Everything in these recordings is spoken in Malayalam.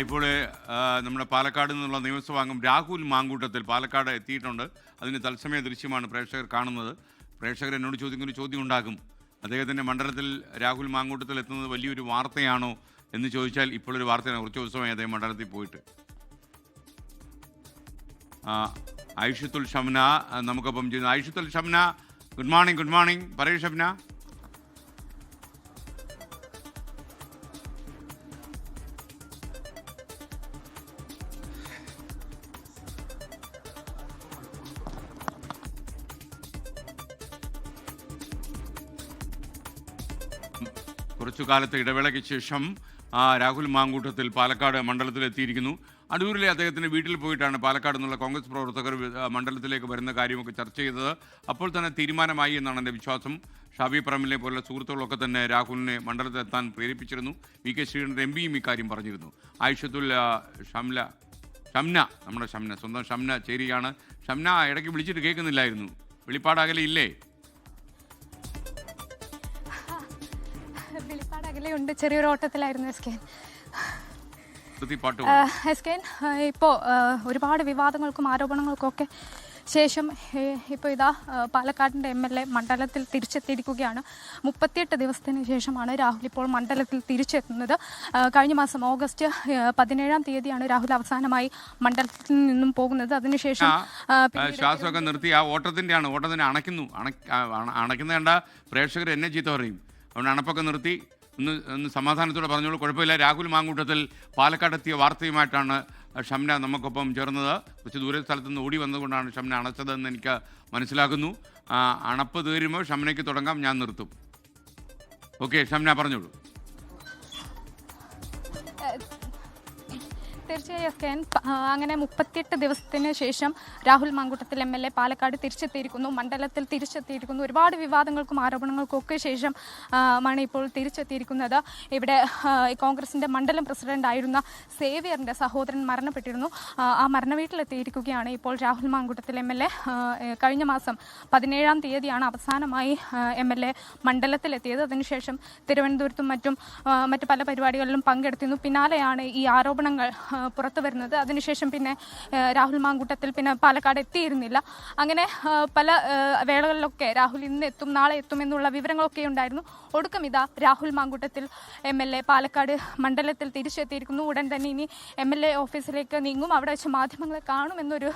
ഇപ്പോൾ നമ്മുടെ പാലക്കാട് നിന്നുള്ള നിയമസഭാംഗം രാഹുൽ മാങ്കൂട്ടത്തിൽ പാലക്കാട് എത്തിയിട്ടുണ്ട്. അതിന് തത്സമയ ദൃശ്യമാണ് പ്രേക്ഷകർ കാണുന്നത്. പ്രേക്ഷകർ എന്നോട് ചോദിക്കുന്നൊരു ചോദ്യം ഉണ്ടാകും, അദ്ദേഹത്തിൻ്റെ മണ്ഡലത്തിൽ രാഹുൽ മാങ്കൂട്ടത്തിൽ എത്തുന്നത് വലിയൊരു വാർത്തയാണോ എന്ന് ചോദിച്ചാൽ ഇപ്പോഴൊരു വാർത്തയാണ്. കുറച്ച് ദിവസമായി അദ്ദേഹം മണ്ഡലത്തിൽ പോയിട്ട്. ഐഷത്തുൽ ഷംന നമുക്കൊപ്പം ചെയ്യുന്നു. Aishathul Shamna, good morning. Good morning, പറയൂ ഷംന. കുറച്ചു കാലത്തെ ഇടവേളയ്ക്ക് ശേഷം രാഹുൽ മാങ്കൂട്ടത്തിൽ പാലക്കാട് മണ്ഡലത്തിൽ എത്തിയിരിക്കുന്നു. അടൂരിലെ അദ്ദേഹത്തിൻ്റെ വീട്ടിൽ പോയിട്ടാണ് പാലക്കാട് നിന്നുള്ള കോൺഗ്രസ് പ്രവർത്തകർ മണ്ഡലത്തിലേക്ക് വരുന്ന കാര്യമൊക്കെ ചർച്ച ചെയ്തത്. അപ്പോൾ തന്നെ തീരുമാനമായി എന്നാണ് എൻ്റെ വിശ്വാസം. ഷാബി പറമ്പിലിനെ പോലുള്ള സുഹൃത്തുക്കളൊക്കെ തന്നെ രാഹുലിനെ മണ്ഡലത്തിൽ എത്താൻ പ്രേരിപ്പിച്ചിരുന്നു. വി കെ ശ്രീധരൻ എം പിയും ഇക്കാര്യം പറഞ്ഞിരുന്നു. ആയിഷത്തുൽ ഷംന, നമ്മുടെ ഷംന, സ്വന്തം ഷംന ചേരുകയാണ്. ഷംന, ഇടയ്ക്ക് വിളിച്ചിട്ട് കേൾക്കുന്നില്ലായിരുന്നു, വെളിപ്പാടകലെ ഇല്ലേ? വെളിപ്പാടകലെയുണ്ട്, ചെറിയൊരു ഓട്ടത്തിലായിരുന്നു ഇപ്പോൾ ഒരുപാട് വിവാദങ്ങൾക്കും ആരോപണങ്ങൾക്കും ഒക്കെ ശേഷം ഇപ്പോൾ ഇതാ പാലക്കാടിൻ്റെ MLA മണ്ഡലത്തിൽ തിരിച്ചെത്തിയിരിക്കുകയാണ്. 38 ദിവസത്തിന് ശേഷമാണ് രാഹുൽ ഇപ്പോൾ മണ്ഡലത്തിൽ തിരിച്ചെത്തുന്നത്. കഴിഞ്ഞ മാസം ഓഗസ്റ്റ് 17-ാം തീയതിയാണ് രാഹുൽ അവസാനമായി മണ്ഡലത്തിൽ നിന്നും പോകുന്നത്. അതിനുശേഷം ശ്വാസമൊക്കെ നിർത്തി ആ ഓട്ടത്തിൻ്റെ അണയ്ക്കുന്ന കണ്ട പ്രേക്ഷകർ എന്നെ ചീത്ത പറയും. അതുകൊണ്ട് അണപ്പൊക്കെ നിർത്തി ഒന്ന് സമാധാനത്തോടെ പറഞ്ഞോളൂ, കുഴപ്പമില്ല. രാഹുൽ മാങ്കൂട്ടത്തിൽ പാലക്കാടെത്തിയ വാർത്തയുമായിട്ടാണ് ഷംന നമുക്കൊപ്പം ചേർന്നത്. കുറച്ച് ദൂര സ്ഥലത്ത് നിന്ന് ഓടി വന്നുകൊണ്ടാണ് ഷംന അണച്ചതെന്ന് എനിക്ക് മനസ്സിലാക്കുന്നു. അണപ്പ് തീരുമ്പോൾ ഷംനയ്ക്ക് തുടങ്ങാം, ഞാൻ നിർത്തും. ഓക്കെ, ഷംന പറഞ്ഞോളൂ. തീർച്ചയായും അങ്ങനെ 38 ദിവസത്തിന് ശേഷം രാഹുൽ മാങ്കൂട്ടത്തിൽ MLA പാലക്കാട് തിരിച്ചെത്തിയിരിക്കുന്നു, മണ്ഡലത്തിൽ തിരിച്ചെത്തിയിരിക്കുന്നു. ഒരുപാട് വിവാദങ്ങൾക്കും ആരോപണങ്ങൾക്കും ഒക്കെ ശേഷം ആണ് ഇപ്പോൾ തിരിച്ചെത്തിയിരിക്കുന്നത്. ഇവിടെ കോൺഗ്രസിൻ്റെ മണ്ഡലം പ്രസിഡന്റ് ആയിരുന്ന സേവ്യറിൻ്റെ സഹോദരൻ മരണപ്പെട്ടിരുന്നു. ആ മരണവീട്ടിലെത്തിയിരിക്കുകയാണ് ഇപ്പോൾ രാഹുൽ മാങ്കൂട്ടത്തിൽ MLA. കഴിഞ്ഞ മാസം 17-ാം തീയതിയാണ് അവസാനമായി MLA മണ്ഡലത്തിലെത്തിയത്. അതിനുശേഷം തിരുവനന്തപുരത്തും മറ്റു പല പരിപാടികളിലും പങ്കെടുത്തിരുന്നു. പിന്നാലെയാണ് ഈ ആരോപണങ്ങൾ പുറത്തു വരുന്നത്. അതിനുശേഷം പിന്നെ രാഹുൽ മാങ്കൂട്ടത്തിൽ പിന്നെ പാലക്കാട് എത്തിയിരുന്നില്ല. അങ്ങനെ പല വേളകളിലൊക്കെ രാഹുൽ ഇന്ന് എത്തും, നാളെ എത്തും എന്നുള്ള വിവരങ്ങളൊക്കെ ഉണ്ടായിരുന്നു. ഒടുക്കം ഇതാ രാഹുൽ മാങ്കൂട്ടത്തിൽ MLA പാലക്കാട് മണ്ഡലത്തിൽ തിരിച്ചെത്തിയിരിക്കുന്നു. ഉടൻ തന്നെ ഇനി MLA ഓഫീസിലേക്ക് നീങ്ങും, അവിടെ വെച്ച് മാധ്യമങ്ങളെ കാണുമെന്നൊരു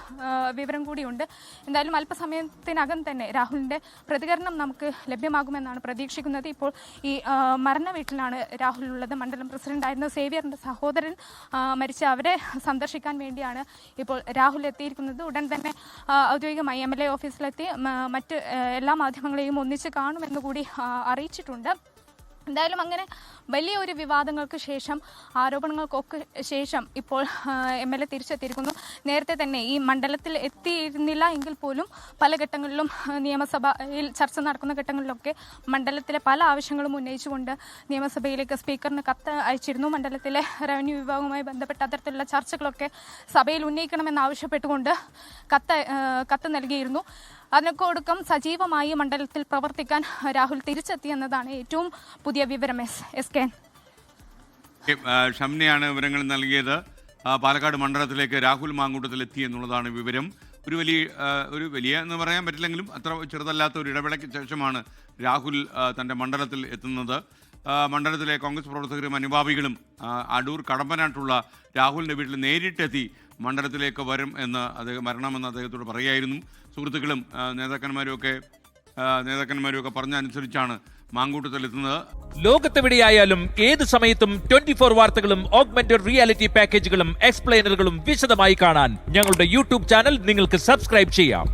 വിവരം കൂടിയുണ്ട്. എന്തായാലും അല്പസമയത്തിനകം തന്നെ രാഹുലിൻ്റെ പ്രതികരണം നമുക്ക് ലഭ്യമാകുമെന്നാണ് പ്രതീക്ഷിക്കുന്നത്. ഇപ്പോൾ ഈ മരണ വീട്ടിലാണ് രാഹുൽ ഉള്ളത്. മണ്ഡലം പ്രസിഡന്റായിരുന്ന സേവ്യറിൻ്റെ സഹോദരൻ മരിച്ച അവരെ സന്ദർശിക്കാൻ വേണ്ടിയാണ് ഇപ്പോൾ രാഹുൽ എത്തിയിരിക്കുന്നത്. ഉടൻ തന്നെ ഔദ്യോഗികമായി MLA ഓഫീസിലെത്തി മറ്റ് എല്ലാ മാധ്യമങ്ങളെയും ഒന്നിച്ച് കാണുമെന്ന് കൂടി അറിയിച്ചിട്ടുണ്ട്. എന്തായാലും അങ്ങനെ വലിയൊരു വിവാദങ്ങൾക്ക് ശേഷം, ആരോപണങ്ങൾക്കൊക്കെ ശേഷം ഇപ്പോൾ MLA തിരിച്ചെത്തിയിരിക്കുന്നു. നേരത്തെ തന്നെ ഈ മണ്ഡലത്തിൽ എത്തിയിരുന്നില്ല എങ്കിൽ പോലും പല ഘട്ടങ്ങളിലും നിയമസഭയിൽ ചർച്ച നടക്കുന്ന ഘട്ടങ്ങളിലൊക്കെ മണ്ഡലത്തിലെ പല ആവശ്യങ്ങളും ഉന്നയിച്ചുകൊണ്ട് നിയമസഭയിലേക്ക് സ്പീക്കറിന് കത്ത് അയച്ചിരുന്നു. മണ്ഡലത്തിലെ റവന്യൂ വിഭാഗവുമായി ബന്ധപ്പെട്ട അത്തരത്തിലുള്ള ചർച്ചകളൊക്കെ സഭയിൽ ഉന്നയിക്കണമെന്നാവശ്യപ്പെട്ടുകൊണ്ട് കത്ത് നൽകിയിരുന്നു. അതിനൊക്കെ ഒടുക്കം സജീവമായി മണ്ഡലത്തിൽ പ്രവർത്തിക്കാൻ രാഹുൽ തിരിച്ചെത്തിയെന്നതാണ് ഏറ്റവും പുതിയ വിവരം. ഷംനയാണ് വിവരങ്ങൾ നൽകിയത്. പാലക്കാട് മണ്ഡലത്തിലേക്ക് രാഹുൽ മാങ്കൂട്ടത്തിൽ എത്തി എന്നുള്ളതാണ് വിവരം. ഒരു വലിയ എന്ന് പറയാൻ പറ്റില്ലെങ്കിലും അത്ര ചെറുതല്ലാത്ത ഒരു ഇടവേളയ്ക്ക് ശേഷമാണ് രാഹുൽ തൻ്റെ മണ്ഡലത്തിൽ എത്തുന്നത്. മണ്ഡലത്തിലെ കോൺഗ്രസ് പ്രവർത്തകരും അനുഭാവികളും അടൂർ കടമ്പനാട്ടുള്ള രാഹുലിൻ്റെ വീട്ടിൽ നേരിട്ടെത്തി മണ്ഡലത്തിലേക്ക് വരണമെന്ന് അദ്ദേഹത്തോട് പറയുകയായിരുന്നു. സുഹൃത്തുക്കളും നേതാക്കന്മാരും ഒക്കെ പറഞ്ഞ അനുസരിച്ചാണ് മാങ്കൂട്ടത്തിലെത്തുന്നത്. ലോകത്തെവിടെയായാലും ഏത് സമയത്തും 24 വാർത്തകളും ഓഗ്മെന്റഡ് റിയാലിറ്റി പാക്കേജുകളും എക്സ്പ്ലെയിനറുകളും വിശദമായി കാണാൻ ഞങ്ങളുടെ YouTube ചാനൽ നിങ്ങൾക്ക് സബ്സ്ക്രൈബ് ചെയ്യാം.